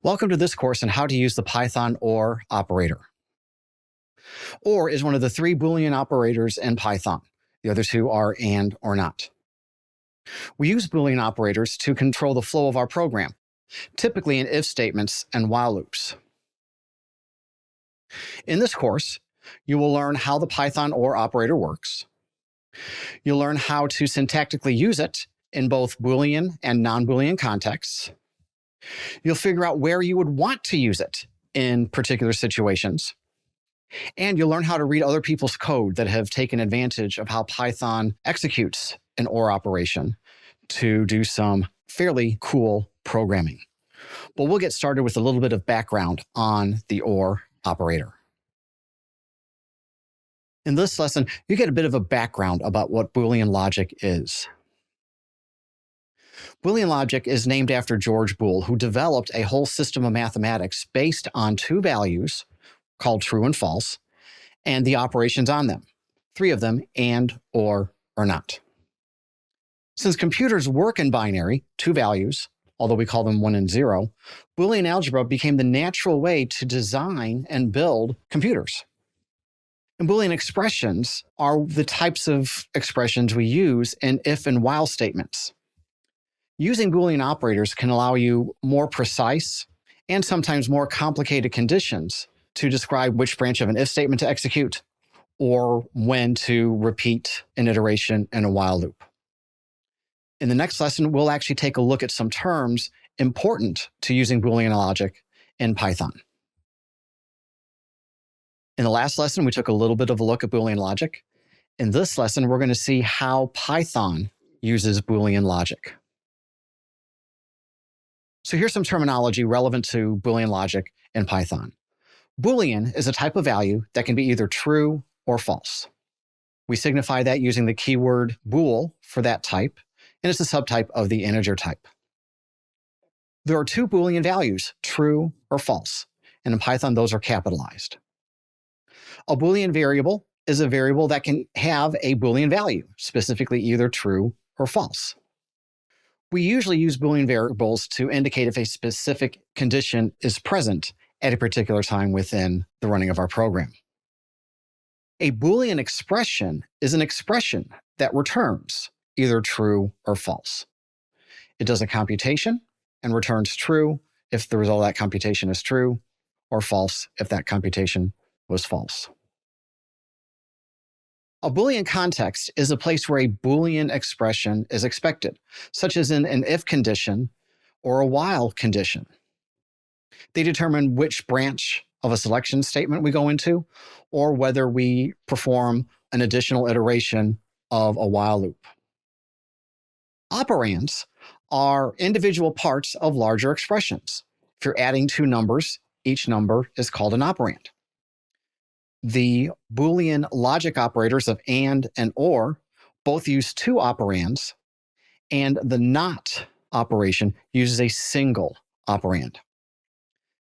Welcome to this course on how to use the Python OR operator. OR is one of the three Boolean operators in Python. The other two are AND or NOT. We use Boolean operators to control the flow of our program, typically in if statements and while loops. In this course, you will learn how the Python OR operator works. You'll learn how to syntactically use it in both Boolean and non-Boolean contexts. You'll figure out where you would want to use it in particular situations. And you'll learn how to read other people's code that have taken advantage of how Python executes an OR operation to do some fairly cool programming. But we'll get started with a little bit of background on the OR operator. In this lesson, you get a bit of a background about what Boolean logic is. Boolean logic is named after George Boole, who developed a whole system of mathematics based on two values called true and false, and the operations on them, three of them, and, or not. Since computers work in binary, two values, although we call them 1 and 0, Boolean algebra became the natural way to design and build computers. And Boolean expressions are the types of expressions we use in if and while statements. Using Boolean operators can allow you more precise and sometimes more complicated conditions to describe which branch of an if statement to execute or when to repeat an iteration in a while loop. In the next lesson, we'll actually take a look at some terms important to using Boolean logic in Python. In the last lesson, we took a little bit of a look at Boolean logic. In this lesson, we're going to see how Python uses Boolean logic. So here's some terminology relevant to Boolean logic in Python. Boolean is a type of value that can be either true or false. We signify that using the keyword bool for that type, and it's a subtype of the integer type. There are two Boolean values, true or false, and in Python those are capitalized. A Boolean variable is a variable that can have a Boolean value, specifically either true or false. We usually use Boolean variables to indicate if a specific condition is present at a particular time within the running of our program. A Boolean expression is an expression that returns either true or false. It does a computation and returns true if the result of that computation is true, or false if that computation was false. A Boolean context is a place where a Boolean expression is expected, such as in an if condition or a while condition. They determine which branch of a selection statement we go into, or whether we perform an additional iteration of a while loop. Operands are individual parts of larger expressions. If you're adding two numbers, each number is called an operand. The Boolean logic operators of AND and OR both use two operands, and the NOT operation uses a single operand.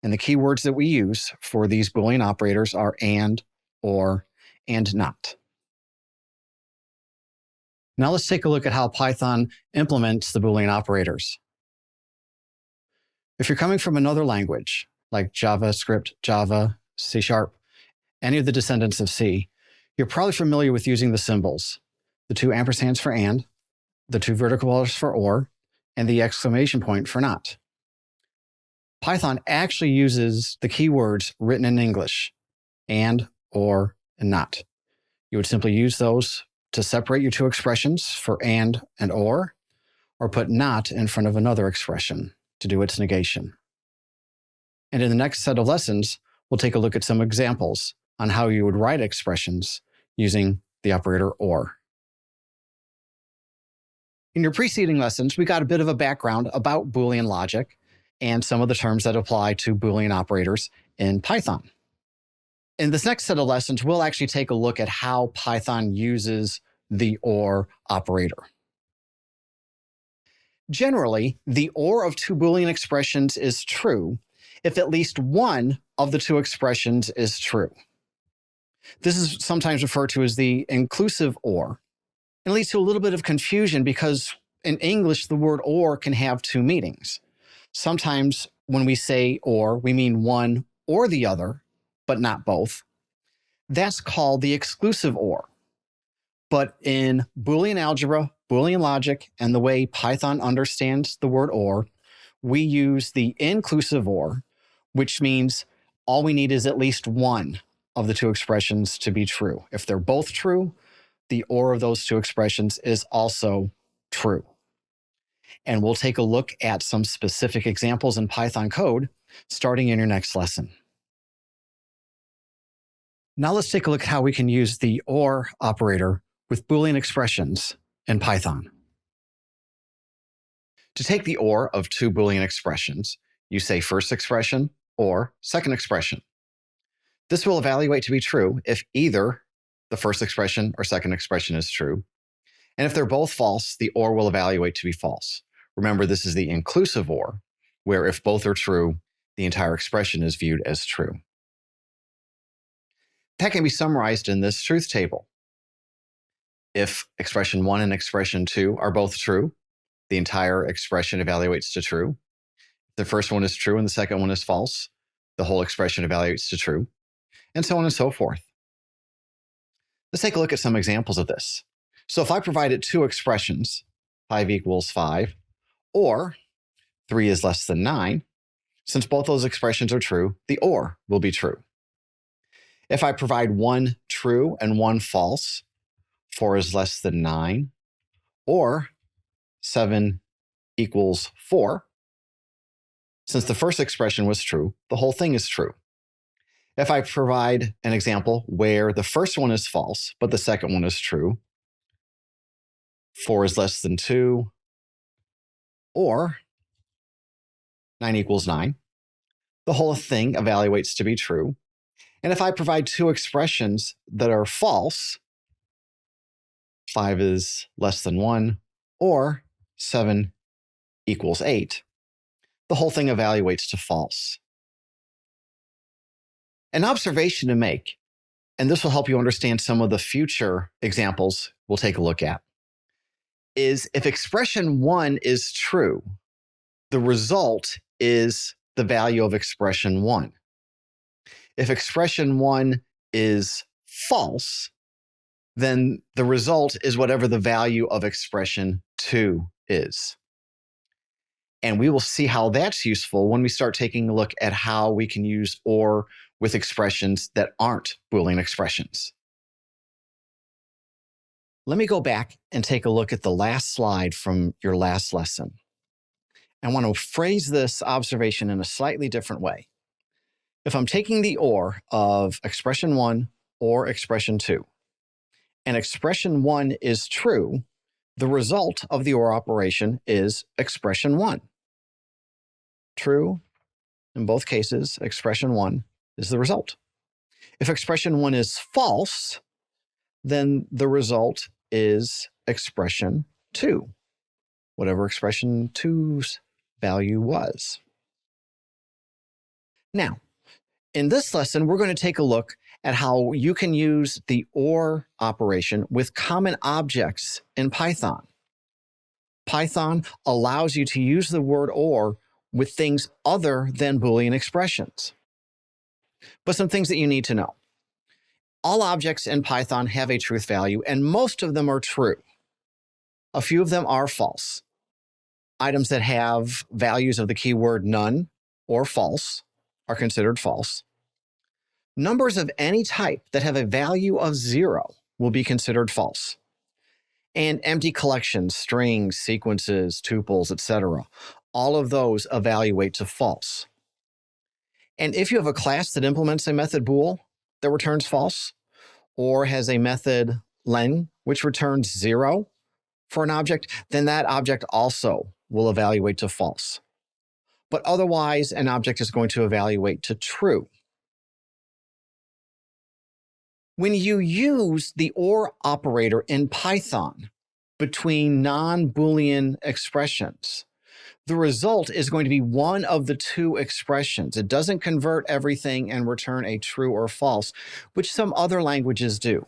And the keywords that we use for these Boolean operators are AND, OR, and NOT. Now let's take a look at how Python implements the Boolean operators. If you're coming from another language, like JavaScript, Java, C#, any of the descendants of C, you're probably familiar with using the symbols, the two ampersands for AND, the two vertical bars for OR, and the exclamation point for NOT. Python actually uses the keywords written in English, AND, OR, and NOT. You would simply use those to separate your two expressions for AND and OR put NOT in front of another expression to do its negation. And in the next set of lessons, we'll take a look at some examples on how you would write expressions using the operator OR. In your preceding lessons, we got a bit of a background about Boolean logic and some of the terms that apply to Boolean operators in Python. In this next set of lessons, we'll actually take a look at how Python uses the OR operator. Generally, the OR of two Boolean expressions is true if at least one of the two expressions is true. This is sometimes referred to as the inclusive OR. It leads to a little bit of confusion because in English, the word OR can have two meanings. Sometimes when we say or, we mean one or the other, but not both. That's called the exclusive or. But in Boolean algebra, Boolean logic, and the way Python understands the word or, we use the inclusive or, which means all we need is at least one of the two expressions to be true. If they're both true, the or of those two expressions is also true. And we'll take a look at some specific examples in Python code starting in your next lesson. Now let's take a look at how we can use the or operator with Boolean expressions in Python. To take the or of two Boolean expressions, you say first expression or second expression. This will evaluate to be true if either the first expression or second expression is true. And if they're both false, the or will evaluate to be false. Remember, this is the inclusive or, where if both are true, the entire expression is viewed as true. That can be summarized in this truth table. If expression 1 and expression 2 are both true, the entire expression evaluates to true. If the first one is true and the second one is false, the whole expression evaluates to true, and so on and so forth. Let's take a look at some examples of this. So if I provided two expressions, 5 equals 5, or 3 is less than 9, since both those expressions are true, the or will be true. If I provide one true and one false, 4 is less than 9, or 7 equals 4, since the first expression was true, the whole thing is true. If I provide an example where the first one is false, but the second one is true, 4 is less than 2, or 9 equals 9, the whole thing evaluates to be true. And if I provide two expressions that are false, 5 is less than 1, or 7 equals 8, the whole thing evaluates to false. An observation to make, and this will help you understand some of the future examples we'll take a look at, is if expression 1 is true, the result is the value of expression 1. If expression 1 is false, then the result is whatever the value of expression 2 is. And we will see how that's useful when we start taking a look at how we can use or with expressions that aren't Boolean expressions. Let me go back and take a look at the last slide from your last lesson. I want to phrase this observation in a slightly different way. If I'm taking the or of expression 1 or expression 2, and expression 1 is true, the result of the or operation is expression 1. True, in both cases, expression 1 is the result. If expression 1 is false, then the result is expression 2, whatever expression 2's value was. Now, in this lesson, we're going to take a look at how you can use the or operation with common objects in Python. Python allows you to use the word or with things other than Boolean expressions. But some things that you need to know. All objects in Python have a truth value, and most of them are true. A few of them are false. Items that have values of the keyword none or false are considered false. Numbers of any type that have a value of 0 will be considered false. And empty collections, strings, sequences, tuples, etc., all of those evaluate to false. And if you have a class that implements a method bool that returns false, or has a method len which returns 0 for an object, then that object also will evaluate to false. But otherwise, an object is going to evaluate to true. When you use the or operator in Python between non-Boolean expressions, the result is going to be one of the two expressions. It doesn't convert everything and return a true or false, which some other languages do.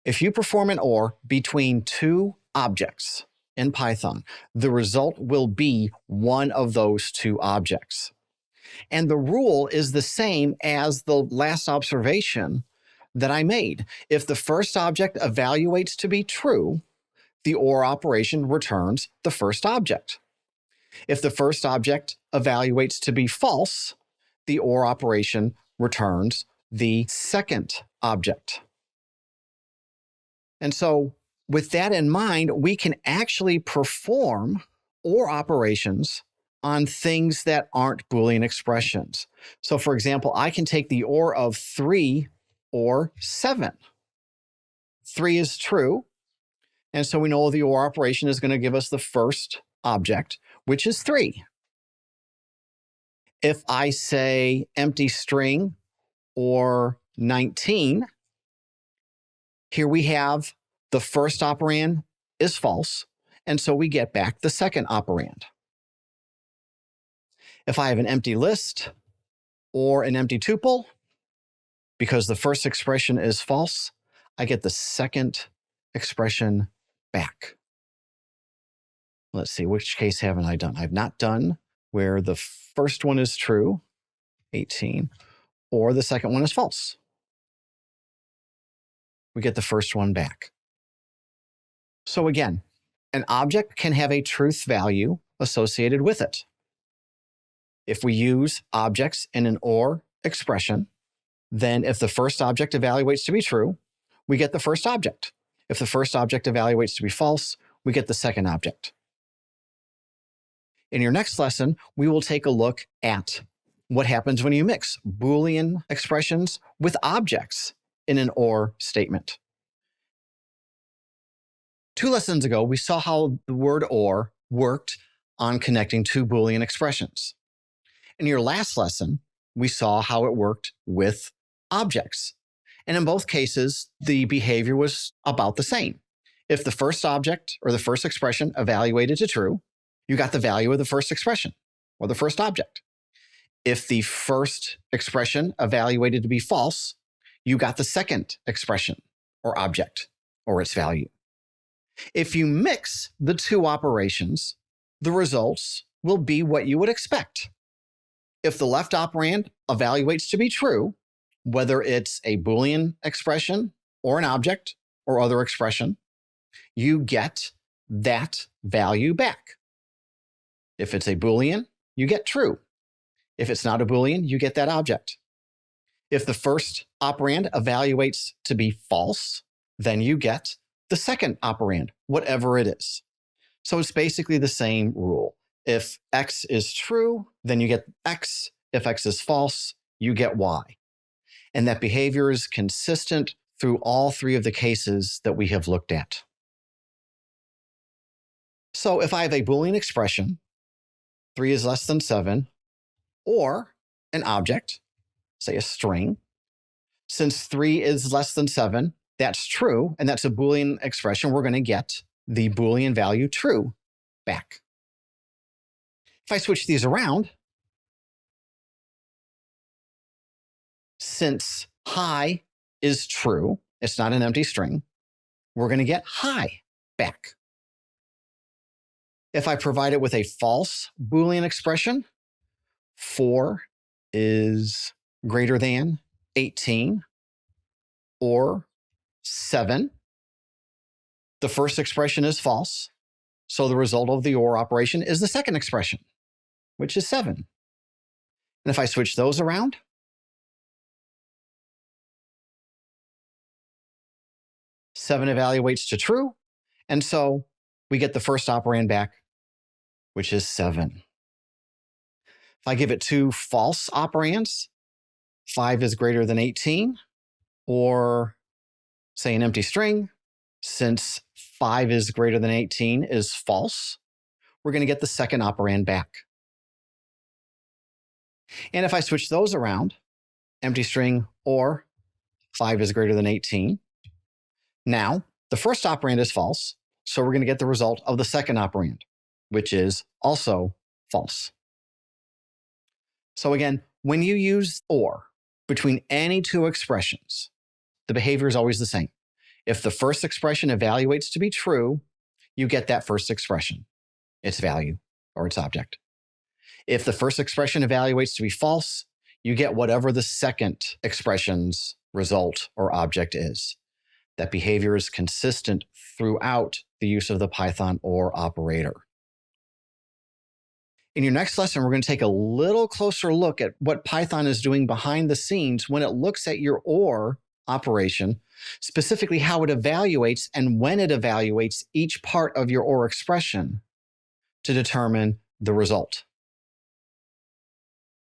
If you perform an or between two objects, in Python, the result will be one of those two objects. And the rule is the same as the last observation that I made. If the first object evaluates to be true, the OR operation returns the first object. If the first object evaluates to be false, the OR operation returns the second object. And so with that in mind, we can actually perform OR operations on things that aren't Boolean expressions. So for example, I can take the OR of 3 or 7. 3 is true, and so we know the OR operation is going to give us the first object, which is 3. If I say empty string or 19, here we have the first operand is false, and so we get back the second operand. If I have an empty list or an empty tuple, because the first expression is false, I get the second expression back. Let's see, which case haven't I done? I've not done where the first one is true, 18, or the second one is false. We get the first one back. So again, an object can have a truth value associated with it. If we use objects in an OR expression, then if the first object evaluates to be true, we get the first object. If the first object evaluates to be false, we get the second object. In your next lesson, we will take a look at what happens when you mix Boolean expressions with objects in an OR statement. 2 lessons ago, we saw how the word OR worked on connecting 2 Boolean expressions. In your last lesson, we saw how it worked with objects. And in both cases, the behavior was about the same. If the first object or the first expression evaluated to true, you got the value of the first expression or the first object. If the first expression evaluated to be false, you got the second expression or object or its value. If you mix the 2 operations, the results will be what you would expect. If the left operand evaluates to be true, whether it's a Boolean expression or an object or other expression, you get that value back. If it's a Boolean, you get true. If it's not a Boolean, you get that object. If the first operand evaluates to be false, then you get the second operand, whatever it is. So it's basically the same rule. If X is true, then you get X. If X is false, you get Y. And that behavior is consistent through all 3 of the cases that we have looked at. So if I have a Boolean expression, 3 is less than 7, or an object, say a string, since 3 is less than 7, that's true, and that's a Boolean expression, we're going to get the Boolean value true back. If I switch these around, since high is true, it's not an empty string, we're going to get high back. If I provide it with a false Boolean expression, 4 is greater than 18, or 7, the first expression is false, so the result of the OR operation is the second expression, which is 7. And if I switch those around, seven evaluates to true, and so we get the first operand back, which is 7. If I give it 2 false operands, 5 is greater than 18, or say an empty string, since 5 is greater than 18 is false, we're going to get the second operand back. And if I switch those around, empty string or 5 is greater than 18, now the first operand is false, so we're going to get the result of the second operand, which is also false. So again, when you use OR between any 2 expressions, the behavior is always the same. If the first expression evaluates to be true, you get that first expression, its value or its object. If the first expression evaluates to be false, you get whatever the second expression's result or object is. That behavior is consistent throughout the use of the Python OR operator. In your next lesson, we're going to take a little closer look at what Python is doing behind the scenes when it looks at your OR operation, specifically how it evaluates and when it evaluates each part of your OR expression to determine the result.